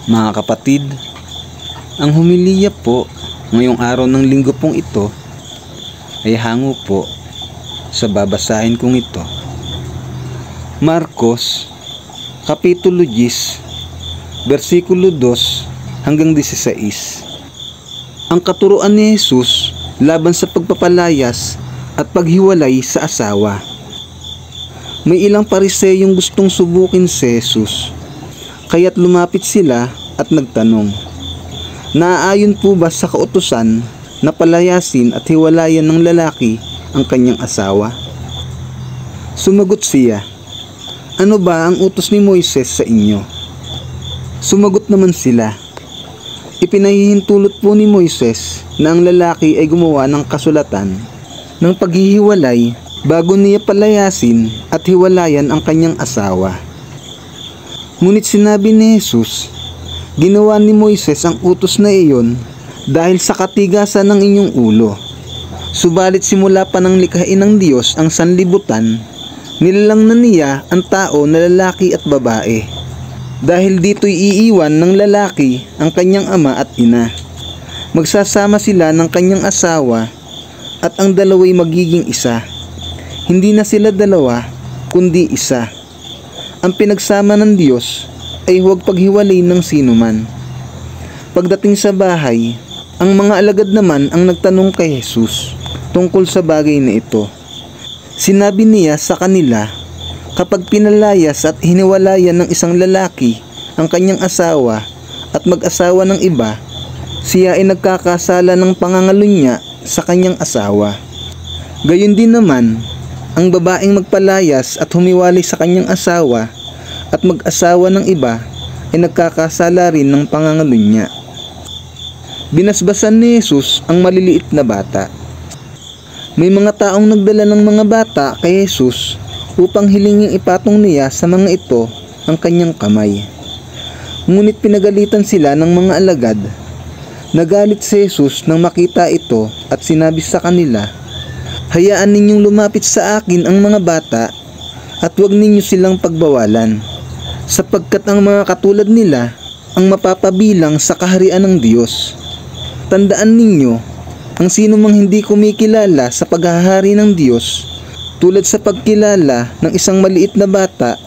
Mga kapatid, ang humiliya po ngayong araw ng linggo pong ito ay hango po sa babasahin kong ito. Marcos, Kapitulo 10, versikulo 2 hanggang 16. Ang katuruan ni Jesus laban sa pagpapalayas at paghiwalay sa asawa. May ilang Pariseyong gustong subukin si Jesus, kaya't lumapit sila at nagtanong, naaayon po ba sa kautusan na palayasin at hiwalayan ng lalaki ang kanyang asawa? Sumagot siya, ano ba ang utos ni Moises sa inyo? Sumagot naman sila, ipinahihintulot po ni Moises na ang lalaki ay gumawa ng kasulatan ng paghihiwalay bago niya palayasin at hiwalayan ang kanyang asawa. Ngunit sinabi ni Jesus, ginawa ni Moises ang utos na iyon dahil sa katigasan ng inyong ulo. Subalit simula pa ng likhain ng Diyos ang sanlibutan, nilalang na niya ang tao na lalaki at babae. Dahil dito'y iiwan ng lalaki ang kanyang ama at ina. Magsasama sila ng kanyang asawa at ang dalawa'y magiging isa. Hindi na sila dalawa, kundi isa. Ang pinagsama ng Diyos ay huwag paghiwalay ng sinuman. Pagdating sa bahay, ang mga alagad naman ang nagtanong kay Jesus tungkol sa bagay na ito. Sinabi niya sa kanila, kapag pinalayas at hiniwalayan ng isang lalaki ang kanyang asawa at mag-asawa ng iba, siya ay nagkakasala ng pangangalunya sa kanyang asawa. Gayon din naman, ang babaeng magpalayas at humiwalay sa kanyang asawa at mag-asawa ng iba ay nagkakasala rin ng pangangalunya. Binasbasan ni Jesus ang maliliit na bata. May mga taong nagdala ng mga bata kay Jesus upang hilinging ipatong niya sa mga ito ang kanyang kamay. Ngunit pinagalitan sila ng mga alagad. Nagalit si Jesus nang makita ito at sinabi sa kanila, hayaan ninyong lumapit sa akin ang mga bata at huwag ninyo silang pagbawalan, sapagkat ang mga katulad nila ang mapapabilang sa kaharian ng Diyos. Tandaan ninyo, ang sino mang hindi kumikilala sa paghahari ng Diyos, tulad sa pagkilala ng isang maliit na bata,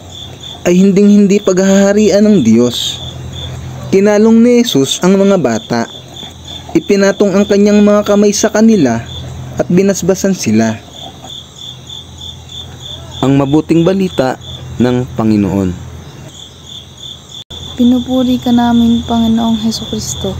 ay hinding-hindi paghaharian ng Diyos. Kinalong ni Jesus ang mga bata. Ipinatong ang kanyang mga kamay sa kanila at binasbasan sila. Ang mabuting balita ng Panginoon. Pinupuri ka namin, Panginoong Hesukristo.